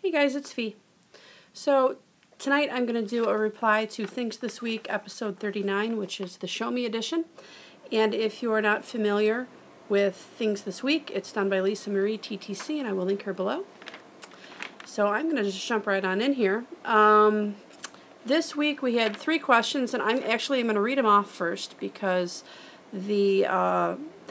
Hey guys, it's Fee. So tonight I'm going to do a reply to Things This Week, episode 39, which is the Show Me edition. And if you are not familiar with Things This Week, it's done by Lisa Marie, TTC, and I will link her below. So I'm going to just jump right on in here. This week we had 3 questions, and I'm going to read them off first because the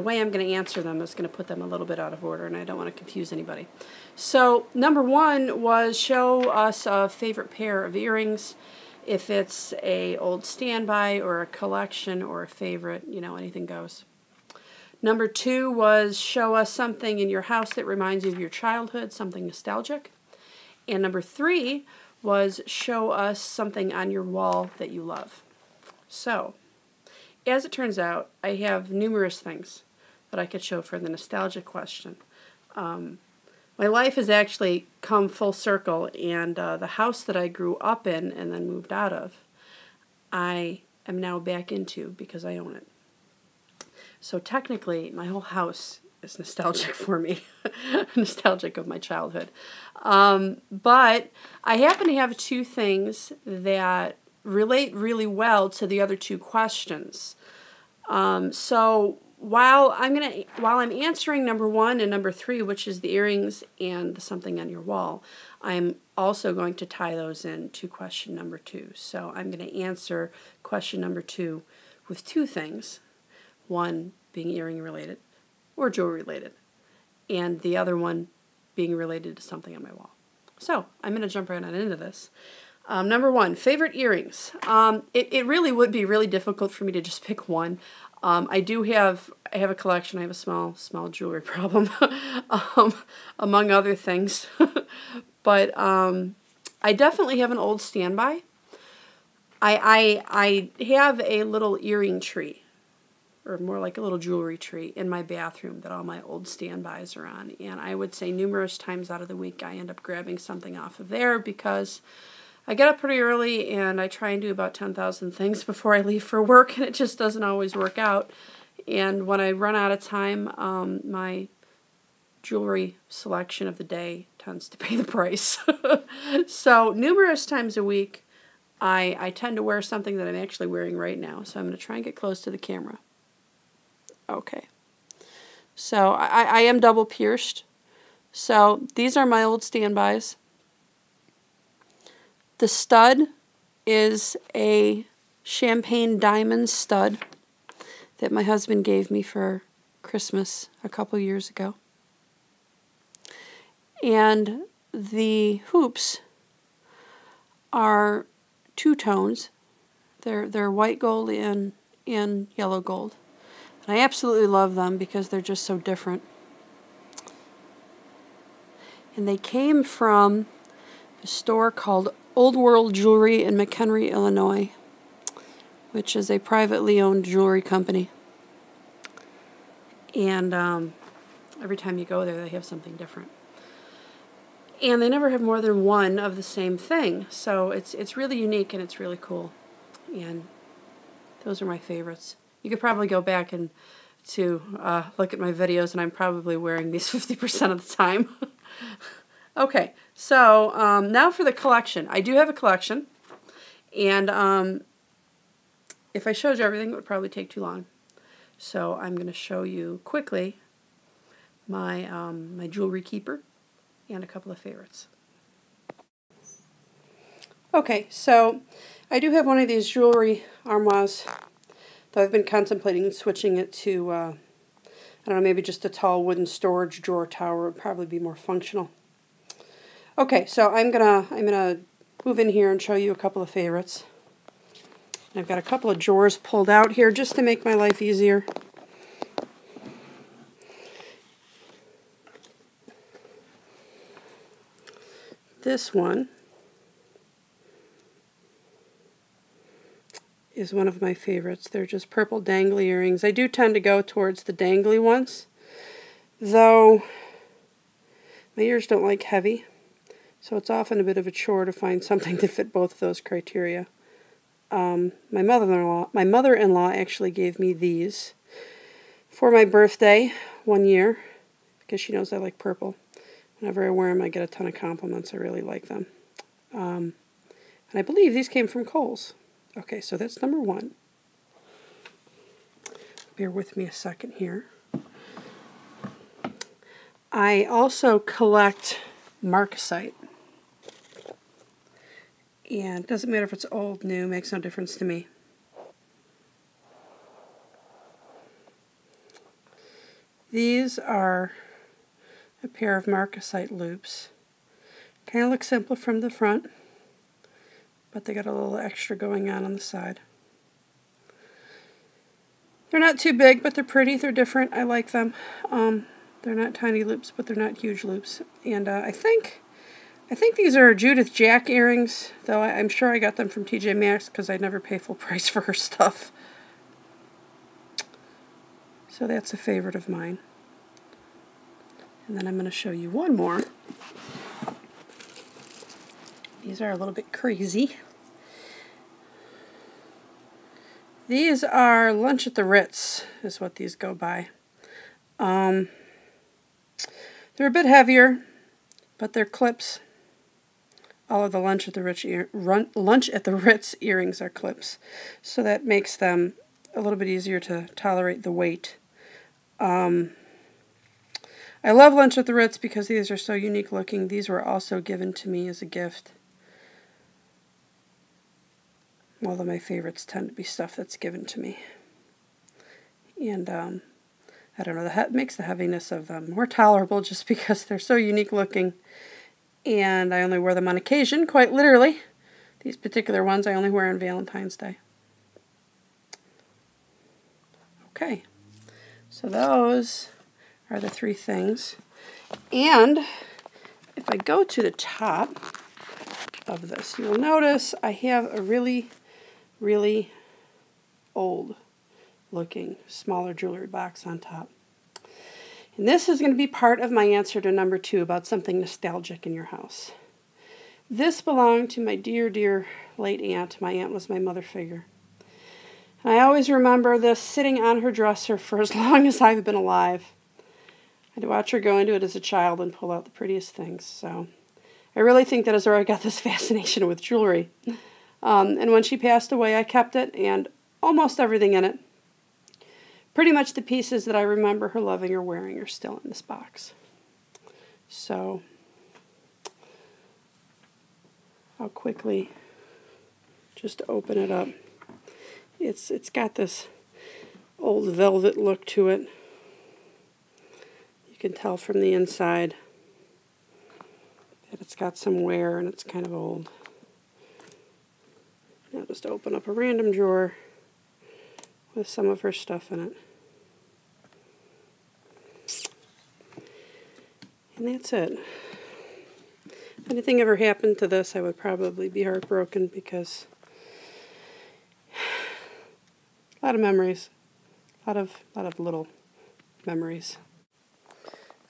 way I'm going to answer them is going to put them a little bit out of order, and I don't want to confuse anybody. So number 1 was show us a favorite pair of earrings. If it's a old standby or a collection or a favorite, you know, anything goes. Number 2 was show us something in your house that reminds you of your childhood, something nostalgic. And number 3 was show us something on your wall that you love. So, as it turns out, I have numerous things that I could show for the nostalgic question. My life has actually come full circle, and the house that I grew up in and then moved out of, I am now back into because I own it. So technically, my whole house is nostalgic for me, nostalgic of my childhood. But I happen to have 2 things that relate really well to the other 2 questions. So while I'm answering number 1 and number 3, which is the earrings and the something on your wall, I'm also going to tie those in to question number 2. So I'm going to answer question number 2 with 2 things, one being earring related or jewelry related, and the other one being related to something on my wall. So I'm going to jump right on into this. Number 1, favorite earrings. It really would be really difficult for me to just pick one. I have a collection. I have a small jewelry problem, among other things. But I definitely have an old standby. I have a little earring tree, or more like a little jewelry tree, in my bathroom that all my old standbys are on. And I would say numerous times out of the week I end up grabbing something off of there because I get up pretty early and I try and do about 10,000 things before I leave for work, and it just doesn't always work out. And when I run out of time, my jewelry selection of the day tends to pay the price. So numerous times a week, I tend to wear something that I'm actually wearing right now. So I'm going to try and get close to the camera. Okay. So I am double pierced. So these are my old standbys. The stud is a champagne diamond stud that my husband gave me for Christmas a couple years ago. And the hoops are 2 tones. They're white gold and yellow gold. And I absolutely love them because they're just so different. And they came from a store called Old World Jewelry in McHenry, Illinois, which is a privately owned jewelry company. And every time you go there, they have something different. And they never have more than one of the same thing. So it's really unique and it's really cool. And those are my favorites. You could probably go back and look at my videos, and I'm probably wearing these 50% of the time. Okay, so now for the collection. I do have a collection, and if I showed you everything, it would probably take too long. So I'm going to show you quickly my my jewelry keeper and a couple of favorites. Okay, so I do have one of these jewelry armoires, though I've been contemplating switching it to, I don't know, maybe just a tall wooden storage drawer tower would probably be more functional. Okay, so I'm gonna move in here and show you a couple of favorites. I've got a couple of drawers pulled out here just to make my life easier. This one is one of my favorites. They're just purple dangly earrings. I do tend to go towards the dangly ones, though my ears don't like heavy, so it's often a bit of a chore to find something to fit both of those criteria. My mother-in-law actually gave me these for my birthday one year because she knows I like purple. Whenever I wear them, I get a ton of compliments. I really like them. And I believe these came from Kohl's. Okay, so that's number 1. Bear with me a second here. I also collect marcasite. And it doesn't matter if it's old, new, makes no difference to me. These are a pair of marcasite loops. Kind of look simple from the front, but they got a little extra going on the side. They're not too big, but they're pretty. They're different. I like them. They're not tiny loops, but they're not huge loops. And I think these are Judith Jack earrings, though I'm sure I got them from TJ Maxx because I never pay full price for her stuff. So that's a favorite of mine. And then I'm going to show you one more. These are a little bit crazy. These are Lunch at the Ritz, is what these go by. They're a bit heavier, but they're clips. All of the Lunch at the Ritz earrings are clips, so that makes them a little bit easier to tolerate the weight. I love Lunch at the Ritz because these are so unique looking. These were also given to me as a gift. All of my favorites tend to be stuff that's given to me. And I don't know, that makes the heaviness of them more tolerable just because they're so unique looking. And I only wear them on occasion, quite literally. These particular ones I only wear on Valentine's Day. Okay, so those are the 3 things. And if I go to the top of this, you'll notice I have a really old looking smaller jewelry box on top. And this is going to be part of my answer to number 2 about something nostalgic in your house. This belonged to my dear late aunt. My aunt was my mother figure. And I always remember this sitting on her dresser for as long as I've been alive. I'd watch her go into it as a child and pull out the prettiest things. So I really think that is where I got this fascination with jewelry. And when she passed away, I kept it and almost everything in it. Pretty much the pieces that I remember her loving or wearing are still in this box. So I'll quickly just open it up. It's got this old velvet look to it. You can tell from the inside that it's got some wear and it's kind of old. Now just open up a random drawer with some of her stuff in it. And that's it. If anything ever happened to this, I would probably be heartbroken because a lot of memories. A lot of little memories.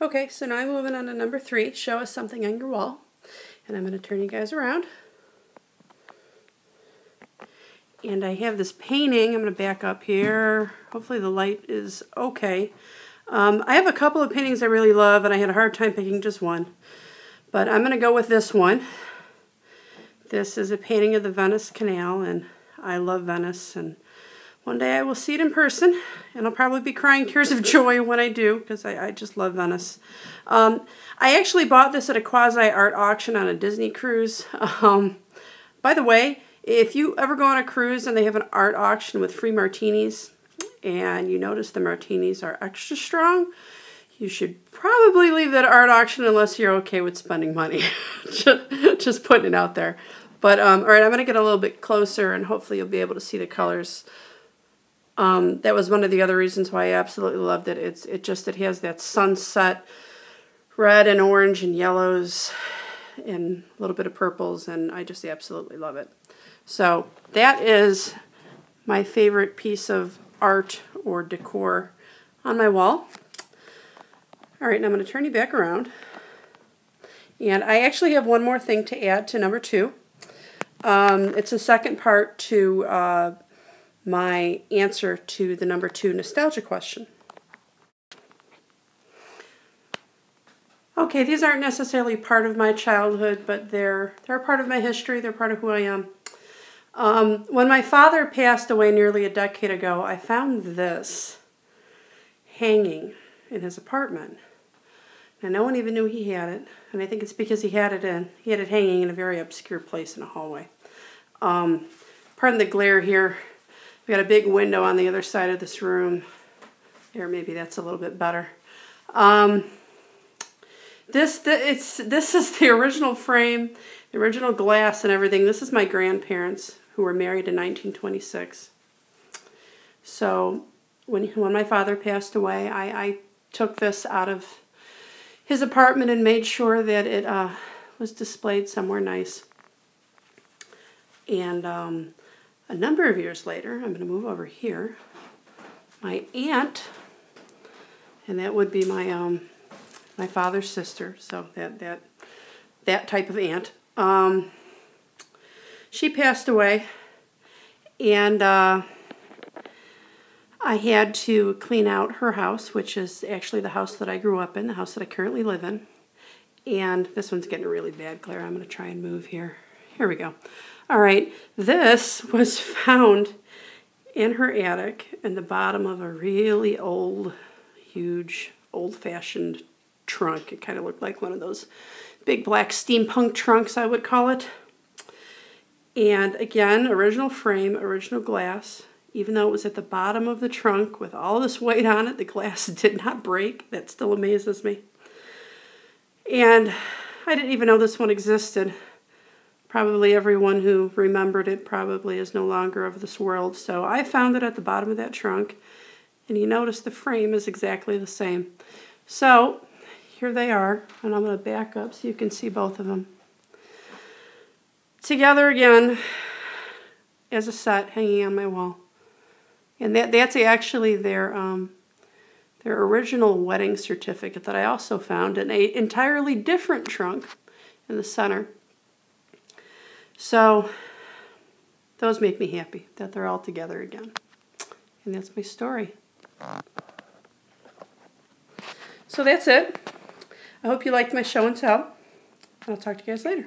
Okay, so now I'm moving on to number 3. Show us something on your wall. And I'm going to turn you guys around. And I have this painting. I'm going to back up here. Hopefully the light is okay. I have a couple of paintings I really love, and I had a hard time picking just one. But I'm going to go with this one. This is a painting of the Venice Canal, and I love Venice. And one day I will see it in person, and I'll probably be crying tears of joy when I do, because I just love Venice. I actually bought this at a quasi-art auction on a Disney cruise. By the way, if you ever go on a cruise and they have an art auction with free martinis, and you notice the martinis are extra strong, you should probably leave that art auction unless you're okay with spending money. Just putting it out there. But, all right, I'm going to get a little bit closer, and hopefully you'll be able to see the colors. That was one of the other reasons why I absolutely loved it. It has that sunset red and orange and yellows and a little bit of purples, and I just absolutely love it. So that is my favorite piece of art or decor on my wall. All right, now I'm going to turn you back around. And I actually have one more thing to add to number 2. It's a second part to my answer to the number 2 nostalgia question. Okay, these aren't necessarily part of my childhood, but they're part of my history. They're part of who I am. When my father passed away nearly a decade ago, I found this hanging in his apartment. And no one even knew he had it. And I think it's because he had it hanging in a very obscure place in a hallway. Pardon the glare here. We got a big window on the other side of this room. There, maybe that's a little bit better. This is the original frame, the original glass and everything. This is my grandparents who were married in 1926. So when my father passed away, I took this out of his apartment and made sure that it was displayed somewhere nice. And a number of years later, I'm going to move over here, my aunt, and that would be my my father's sister, so that type of aunt. She passed away, and I had to clean out her house, which is actually the house that I grew up in, the house that I currently live in. And this one's getting a really bad glare. I'm going to try and move here. Here we go. All right, this was found in her attic in the bottom of a really old, huge, old-fashioned trunk. It kind of looked like one of those big black steampunk trunks, I would call it. And again, original frame, original glass. Even though it was at the bottom of the trunk with all this weight on it, the glass did not break. That still amazes me. And I didn't even know this one existed. Probably everyone who remembered it probably is no longer of this world. So I found it at the bottom of that trunk. And you notice the frame is exactly the same. So here they are, and I'm going to back up so you can see both of them. Together again as a set hanging on my wall. And that's actually their original wedding certificate that I also found in an entirely different trunk in the center. So those make me happy that they're all together again. And that's my story. So that's it. I hope you liked my show and tell. I'll talk to you guys later.